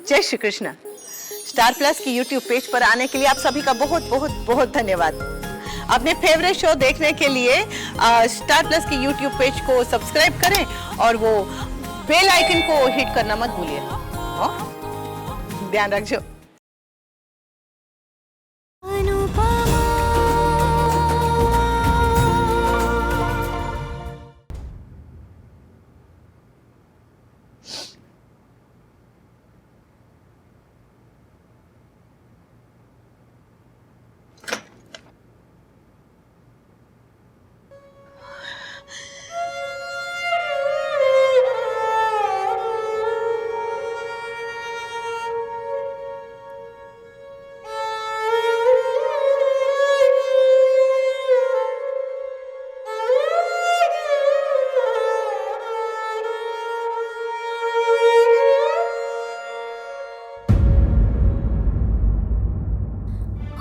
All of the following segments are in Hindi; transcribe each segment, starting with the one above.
जय श्री कृष्ण। स्टार प्लस की यूट्यूब पेज पर आने के लिए आप सभी का बहुत बहुत बहुत धन्यवाद। अपने फेवरेट शो देखने के लिए स्टार प्लस की यूट्यूब पेज को सब्सक्राइब करें और वो बेल आइकन को हिट करना मत भूलिए। ध्यान रखिए।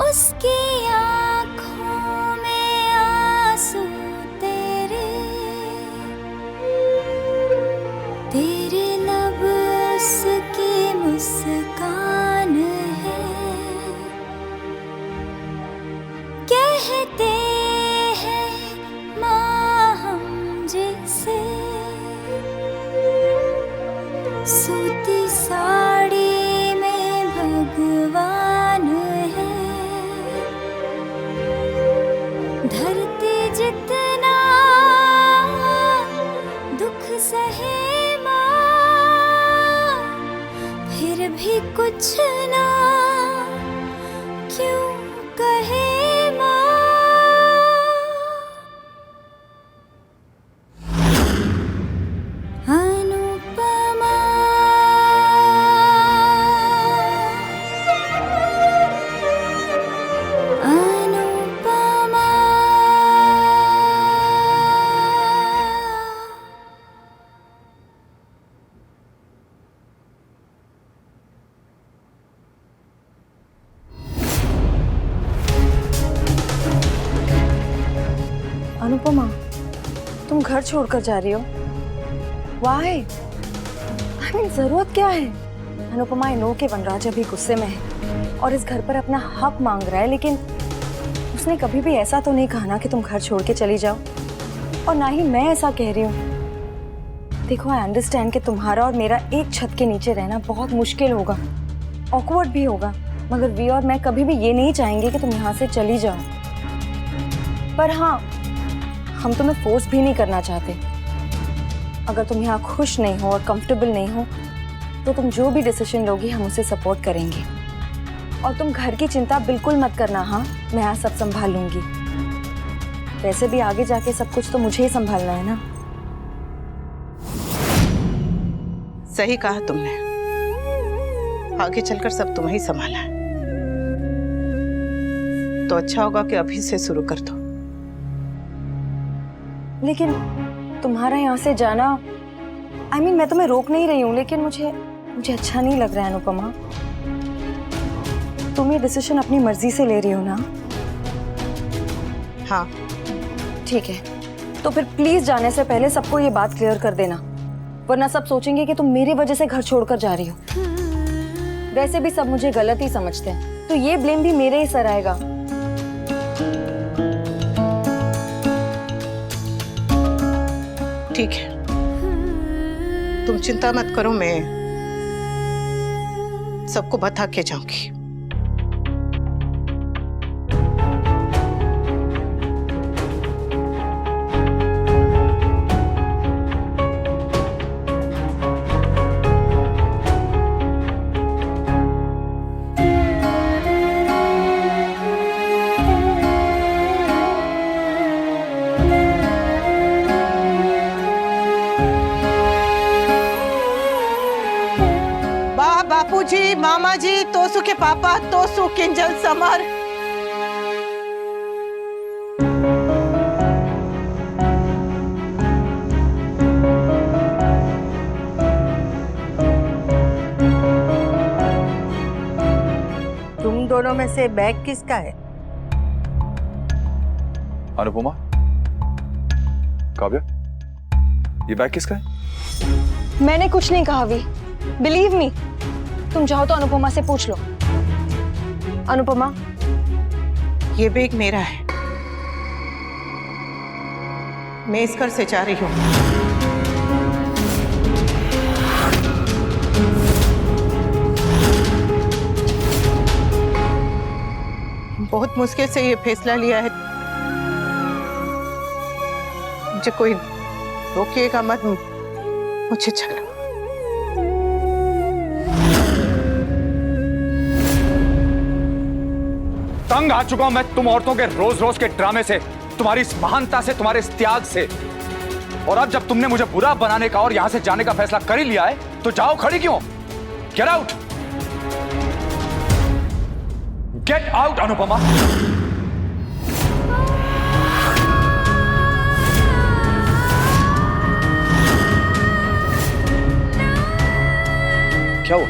उसकी आँखों में आंसू तेरे, तेरे लब उसकी मुस्कान है। कहते हैं माँ हम जिसे, सूती साड़ी में भगवान है। धरती जितना दुख सहे माँ, फिर भी कुछ ना क्यों कहे माँ। अनुपमा अनुपमा। अनुपमा, तुम घर छोड़कर जा रही हो? Why? I mean, जरूरत क्या है? अनुपमा, I know कि वनराज अभी गुस्से में है और इस घर पर अपना हक मांग रहा है, लेकिन उसने कभी भी ऐसा तो नहीं कहा ना कि तुम घर छोड़ के चली जाओ, और ना ही मैं ऐसा कह रही हूँ। देखो, आई अंडरस्टैंड कि तुम्हारा और मेरा एक छत के नीचे रहना बहुत मुश्किल होगा, ऑकवर्ड भी होगा, मगर वी और मैं कभी भी ये नहीं चाहेंगे कि तुम यहाँ से चली जाओ। पर हाँ, हम तुम्हें फोर्स भी नहीं करना चाहते। अगर तुम यहाँ खुश नहीं हो और कंफर्टेबल नहीं हो तो तुम जो भी डिसीजन लोगी हम उसे सपोर्ट करेंगे। और तुम घर की चिंता बिल्कुल मत करना। हाँ, मैं यहाँ सब संभाल लूंगी। वैसे भी आगे जाके सब कुछ तो मुझे ही संभालना है ना। सही कहा तुमने, आगे चलकर सब तुम्हें ही संभालना है, तो अच्छा होगा कि अभी से शुरू कर दो। लेकिन तुम्हारा यहाँ से जाना, I mean, मैं तुम्हें रोक नहीं रही हूँ, लेकिन मुझे अच्छा नहीं लग रहा है अनुपमा। तुम ये डिसीजन अपनी मर्जी से ले रही हो ना? हाँ। ठीक है, तो फिर प्लीज जाने से पहले सबको ये बात क्लियर कर देना, वरना सब सोचेंगे कि तुम मेरी वजह से घर छोड़कर जा रही हो। वैसे भी सब मुझे गलत ही समझते हैं, तो ये ब्लेम भी मेरे ही सर आएगा। ठीक है, तुम चिंता मत करो, मैं सबको बता के जाऊंगी। बापूजी, मामा जी, तोसू के पापा, तोसू किंजल समर। तुम दोनों में से बैग किसका है? अनुपमा, काव्या, ये बैग किसका है? मैंने कुछ नहीं कहा वी, बिलीव मी। तुम चाहो तो अनुपमा से पूछ लो। अनुपमा, ये बैग मेरा है, मैं इस घर से जा रही हूँ। बहुत मुश्किल से ये फैसला लिया है, मुझे कोई रोकिएगा मत, मुझे चलो। तंग आ चुका हूं मैं तुम औरतों के रोज रोज के ड्रामे से, तुम्हारी इस महानता से, तुम्हारे इस त्याग से। और अब जब तुमने मुझे बुरा बनाने का और यहां से जाने का फैसला कर ही लिया है तो जाओ, खड़ी क्यों? Get out, get out Anupama. क्या हुआ?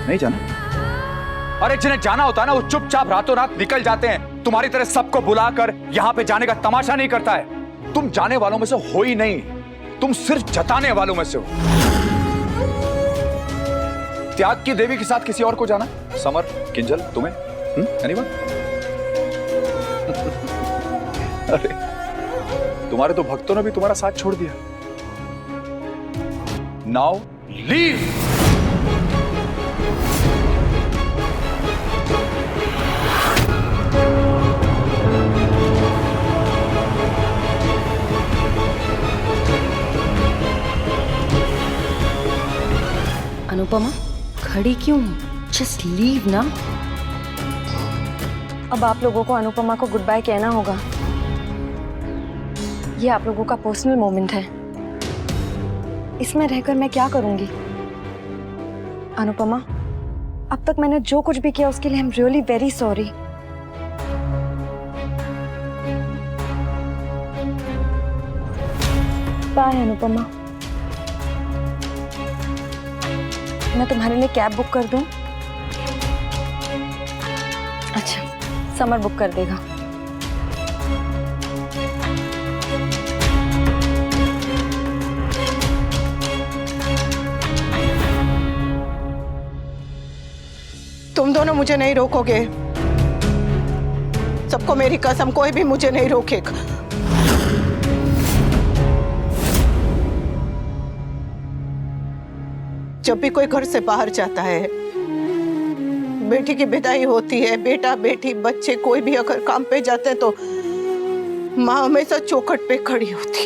नहीं जाना? अरे जिन्हें जाना होता है ना वो चुपचाप रातों रात निकल जाते हैं, तुम्हारी तरह सबको बुलाकर यहां पे जाने का तमाशा नहीं करता है। तुम जाने वालों में से हो ही नहीं, तुम सिर्फ जताने वालों में से हो। त्याग की देवी के साथ किसी और को जाना? समर, किंजल, तुम्हें? एनीवन? अरे तुम्हारे तो भक्तों ने भी तुम्हारा साथ छोड़ दिया। Now leave. अनुपमा, खड़ी क्यों? जस्ट लीव ना। अब आप लोगों को अनुपमा को गुड बाय कहना होगा। ये आप लोगों का पर्सनल मोमेंट है, इसमें रहकर मैं क्या करूंगी? अनुपमा, अब तक मैंने जो कुछ भी किया उसके लिए I am really very sorry. Bye Anupama. मैं तुम्हारे लिए कैब बुक कर दूं? अच्छा, समर बुक कर देगा। तुम दोनों मुझे नहीं रोकोगे, सबको मेरी कसम, कोई भी मुझे नहीं रोकेगा। जब भी कोई घर से बाहर जाता है, बेटी की विदाई होती है, बेटा बेटी बच्चे कोई भी अगर काम पे जाते हैं तो माँ हमेशा चौखट पे खड़ी होती,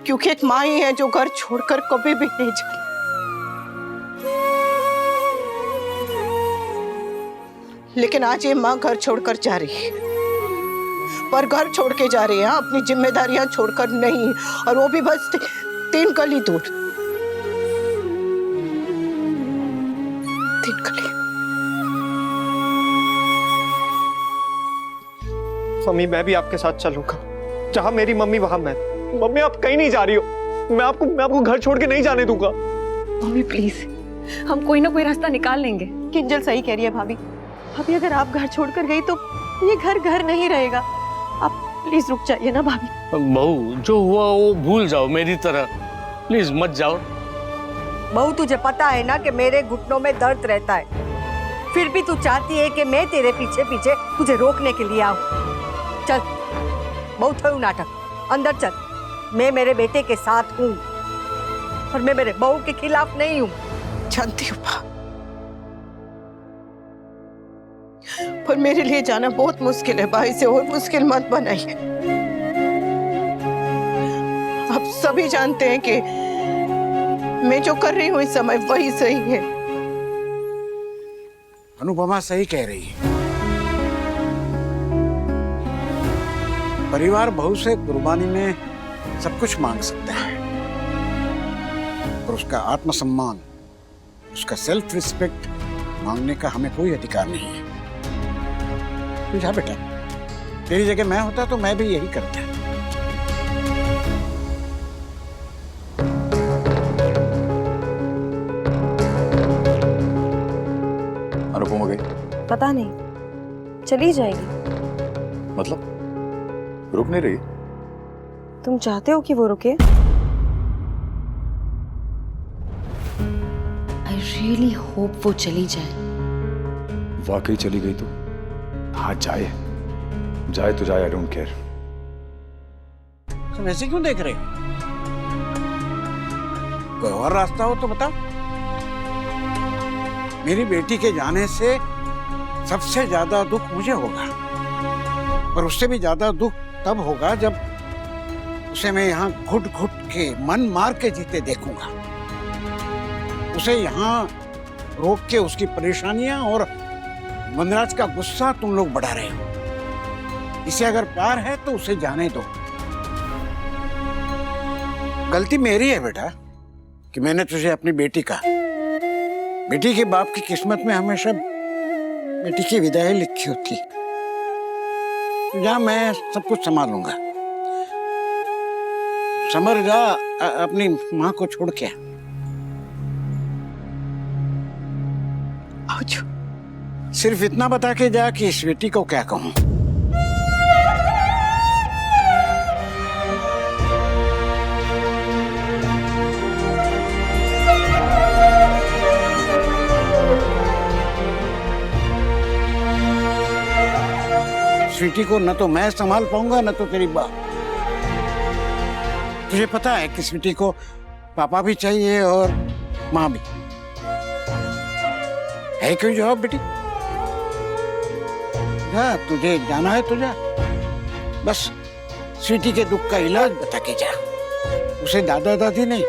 क्योंकि एक माँ ही है जो घर छोड़कर कभी भी नहीं जाती। लेकिन आज ये माँ घर छोड़कर जा रही है, पर घर छोड़ के जा रही है, अपनी जिम्मेदारियां छोड़कर नहीं, और वो भी बस 3 गली दूर। 3 गली। मम्मी, मैं भी आपके साथ चलूंगा, जहां मेरी मम्मी वहां मैं। मम्मी, आप कहीं नहीं जा रही हो, मैं आपको घर छोड़ के नहीं जाने दूंगा। मम्मी प्लीज, हम कोई ना कोई रास्ता निकाल लेंगे। किंजल सही कह रही है भाभी, अभी अगर आप घर छोड़कर गई तो ये घर नहीं रहेगा। आप प्लीज रुक जाइए ना भाभी। बहू, जो हुआ वो भूल जाओ मेरी तरह, प्लीज मत जाओ। बहू, तुझे पता है ना कि मेरे घुटनों में दर्द रहता है, फिर भी तू चाहती है कि मैं तेरे पीछे पीछे तुझे रोकने के लिए आऊं। चल, बहुत थोड़ा नाटक, अंदर चल। मैं मेरे बेटे के साथ हूँ और मैं मेरे बहू के खिलाफ नहीं हूँ। जानती हूँ पर मेरे लिए जाना बहुत मुश्किल है, भाई से और मुश्किल मत बनाइए। आप सभी जानते हैं कि मैं जो कर रही हूँ इस समय वही सही है। अनुपमा सही कह रही है, परिवार बहू से कुर्बानी में सब कुछ मांग सकता है, और उसका आत्मसम्मान, उसका सेल्फ रिस्पेक्ट मांगने का हमें कोई अधिकार नहीं है। तू जा बेटा, तेरी जगह मैं होता तो मैं भी यही करता। अनुपमा गई? पता नहीं, चली जाएगी। मतलब रुक नहीं रही? तुम चाहते हो कि वो रुके? रियली होप वो चली जाए। वाकई चली गई तो हाँ, जाए जाए तो जाए, आई डोंट केयर। तुम ऐसे क्यों देख रहे हो? कोई और रास्ता हो तो बताओ। मेरी बेटी के जाने से सबसे ज्यादा दुख मुझे होगा, और उससे भी ज्यादा दुख तब होगा जब उसे मैं यहाँ घुट घुट के मन मार के जीते देखूंगा। उसे यहाँ रोक के उसकी परेशानियां और वनराज का गुस्सा तुम लोग बढ़ा रहे हो। इसे अगर प्यार है तो उसे जाने दो। गलती मेरी है बेटा कि मैंने तुझे अपनी बेटी का, बेटी के बाप की किस्मत में हमेशा बेटी की विदाई लिखी होती। जा, मैं सब कुछ संभालूंगा। समर, जा अपनी माँ को छोड़ के। सिर्फ इतना बता के जा कि इस बेटी को क्या कहूं। स्वीटी को न तो मैं संभाल पाऊंगा न तो तेरी बाप। तुझे पता है कि स्वीटी को पापा भी चाहिए और माँ भी। है क्यों जवाब बेटी? जा, तुझे जाना है तो जा। बस स्वीटी के दुख का इलाज बता के जा। उसे दादा दादी नहीं,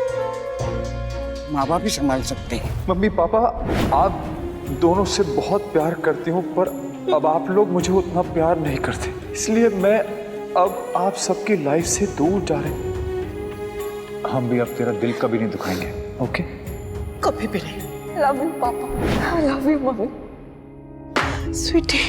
माँ बाप ही संभाल सकते हैं। मम्मी पापा, आप दोनों से बहुत प्यार करती हूँ, पर अब आप लोग मुझे उतना प्यार नहीं करते, इसलिए मैं अब आप सबकी लाइफ से दूर जा रहे हैं। हम भी अब तेरा दिल कभी नहीं दुखाएंगे, ओके? कभी भी नहीं। Love you papa, I love you mummy. Sweetie,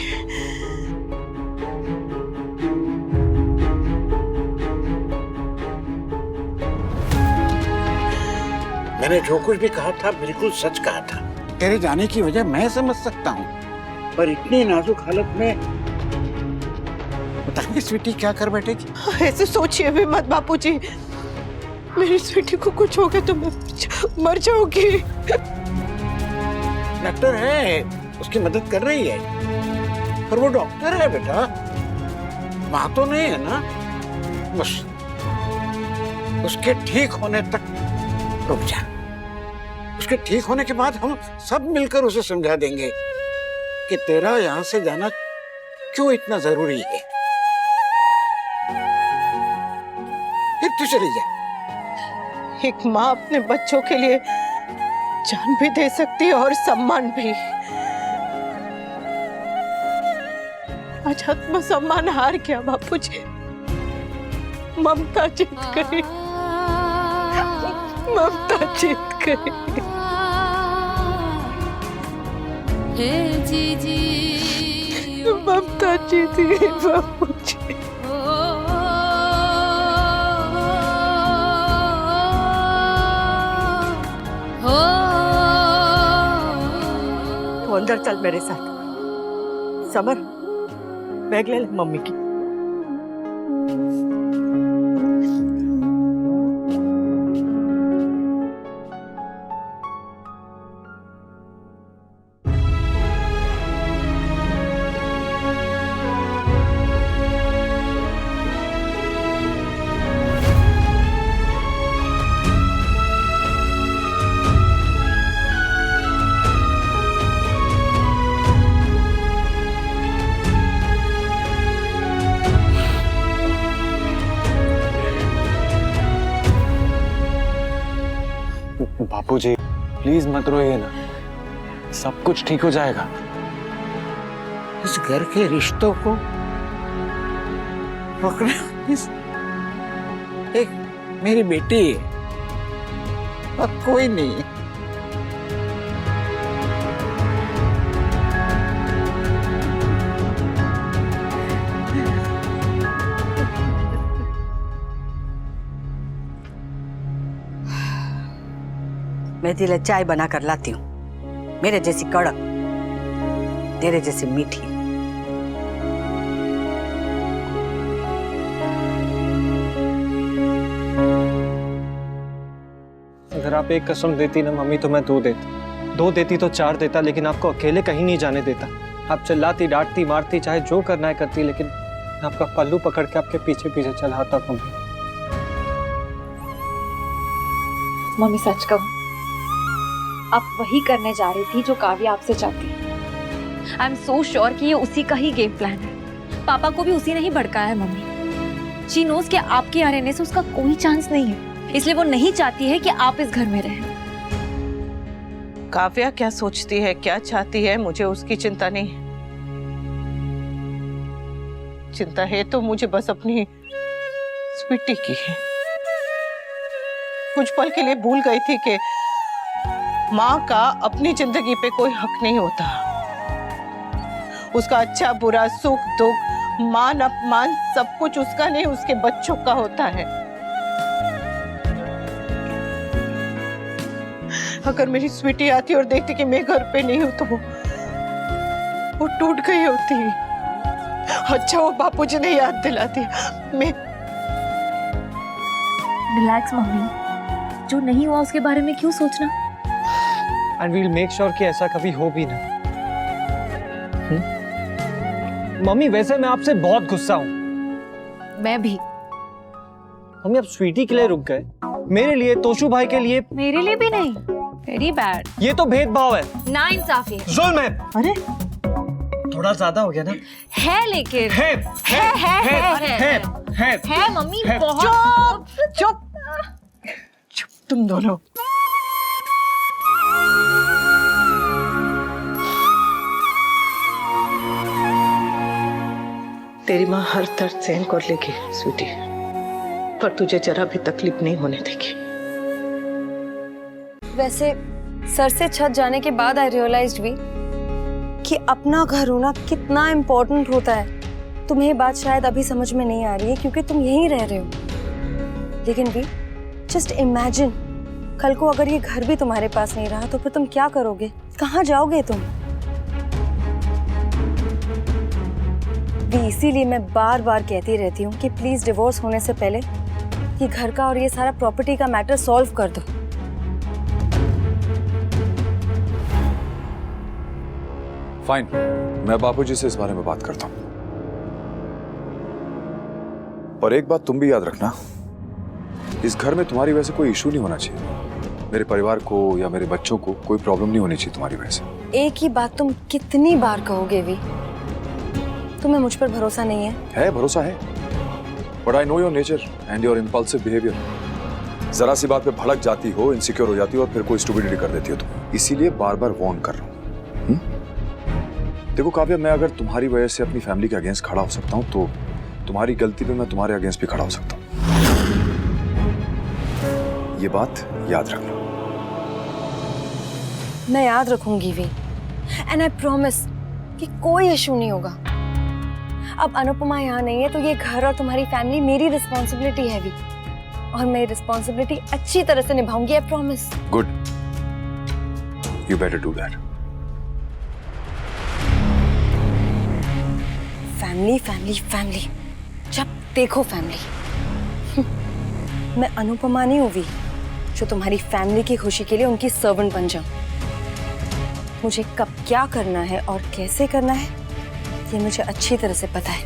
मैंने जो कुछ भी कहा था बिल्कुल सच कहा था। तेरे जाने की वजह मैं समझ सकता हूँ, पर इतनी नाजुक हालत में बताइए स्वीटी क्या कर बैठेगी? ऐसे सोचिए भी मत बापूजी। मेरी स्वीटी को कुछ हो गया तो मैं मर जाऊंगी। डॉक्टर है, उसकी मदद कर रही है, पर वो डॉक्टर है बेटा, माँ तो नहीं है ना। बस उसके ठीक होने तक रुक जा। उसके ठीक होने के बाद हम सब मिलकर उसे समझा देंगे कि तेरा यहाँ से जाना क्यों इतना जरूरी है। फिर तू चली जा। एक माँ अपने बच्चों के लिए जान भी दे सकती है और सम्मान भी। आज आत्मसम्मान हार गया बापूजी, ममता जीत गई, ममता जीत गई। ममता जीत गई बापूजी। तू अंदर चल मेरे साथ। समर, बैग ले ले मम्मी की। बापूजी प्लीज मत रोइए ना, सब कुछ ठीक हो जाएगा। इस घर के रिश्तों को रोकना एक मेरी बेटी है और कोई नहीं है। मैं तेरे लिए चाय बना कर लाती हूँ, मेरे जैसी कड़क, तेरे जैसी मीठी। अगर आप एक कसम देती ना मम्मी तो मैं 2 देता। 2 देती तो 4 देता, लेकिन आपको अकेले कहीं नहीं जाने देता। आप चिल्लाती, डांटती, मारती, चाहे जो करना है करती, लेकिन आपका पल्लू पकड़ के आपके पीछे पीछे चला आता मम्मी। मम्मी सच कहूं, आप वही करने जा रही थी जो काव्या आपसे चाहती है। आई एम सो श्योर कि ये उसी का ही गेम प्लान है। पापा को भी उसी ने ही भड़काया है मम्मी। शी नोज कि आपके यहाँ रहने से उसका कोई चांस नहीं है, इसलिए वो नहीं चाहती है कि आप इस घर में रहें। काव्या क्या सोचती है, क्या चाहती है, मुझे उसकी चिंता नहीं। चिंता है तो मुझे बस अपनी स्वीटी की है। कुछ पल के लिए भूल गई थी कि माँ का अपनी जिंदगी पे कोई हक नहीं होता। उसका अच्छा बुरा, सुख दुख, मान अपमान, सब कुछ उसका नहीं, उसके बच्चों का होता है। अगर मेरी स्वीटी आती और देखती कि मैं घर पे नहीं हूं तो वो टूट गई होती। अच्छा वो बापूजी ने याद दिला दिया। मैं रिलैक्स मम्मी, जो नहीं हुआ उसके बारे में क्यों सोचना। एंड वील मेक श्योर कि ऐसा कभी हो भी ना। मम्मी वैसे मैं आपसे बहुत गुस्सा हूँ। मैं भी। मम्मी आप स्वीटी के लिए रुक गए, मेरे लिए, तोशु भाई के लिए। मेरे लिए भी नहीं। Very bad. ये तो भेदभाव है, ना इंसाफी है। जुल्म है। अरे थोड़ा ज्यादा हो गया ना। है लेकिन है मम्मी बहुत। चुप चुप तुम दोनों। तेरी माँ हर दर्द सहन कर लेगी स्वीटी, पर तुझे जरा भी तकलीफ नहीं होने देगी। वैसे सर से छत जाने के बाद आई रियलाइज्ड भी कि अपना घर होना कितना इम्पोर्टेंट होता है। तुम्हें ये बात शायद अभी समझ में नहीं आ रही है क्योंकि तुम यहीं रह रहे हो, लेकिन भी जस्ट इमेजिन कल को अगर ये घर भी तुम्हारे पास नहीं रहा तो फिर तुम क्या करोगे, कहाँ जाओगे तुम। भी इसीलिए मैं बार बार कहती रहती हूँ कि प्लीज डिवोर्स होने से पहले ये घर का और ये सारा प्रॉपर्टी का मैटर सॉल्व कर दो। फाइन, मैं बापूजी से इस बारे में बात करता हूं। और एक बात तुम भी याद रखना, इस घर में तुम्हारी वजह से कोई इशू नहीं होना चाहिए। मेरे परिवार को या मेरे बच्चों को कोई प्रॉब्लम नहीं होनी चाहिए तुम्हारी वजह से। एक ही बात तुम कितनी बार कहोगे भी, तुम्हें मुझ पर भरोसा नहीं है? है, भरोसा है, but I know your nature and your impulsive behaviour. जरा सी बात पे भड़क जाती हो, इनसिक्योर हो जाती हो और फिर कोई स्टुपिडिटी कर देती हो तुम। इसीलिए बार बार वार्न कर रहा हूँ। देखो काव्या, मैं अगर तुम्हारी वजह से अपनी फैमिली के अगेंस्ट खड़ा हो सकता हूँ तो तुम्हारी गलती पे मैं तुम्हारे अगेंस्ट भी खड़ा हो सकता हूँ। ये बात याद रखना। मैं याद रखूंगी भी, एंड आई प्रॉमिस कि कोई इशू नहीं होगा। अब अनुपमा यहाँ नहीं है तो ये घर और तुम्हारी फैमिली मेरी रिस्पॉन्सिबिलिटी है भी, और मैं रिस्पॉन्सिबिलिटी अच्छी तरह से निभाऊंगी, I promise. Good, you better do that. Family family family, जब देखो फैमिली। मैं अनुपमा नहीं हूँ भी जो तुम्हारी फैमिली की खुशी के लिए उनकी सर्वेंट बन जाऊं। मुझे कब क्या करना है और कैसे करना है ये मुझे अच्छी तरह से पता है।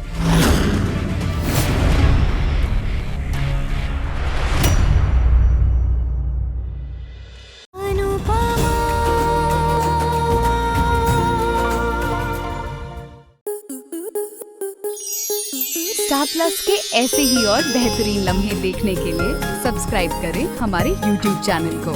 स्टार प्लस के ऐसे ही और बेहतरीन लम्हे देखने के लिए सब्सक्राइब करें हमारे YouTube चैनल को।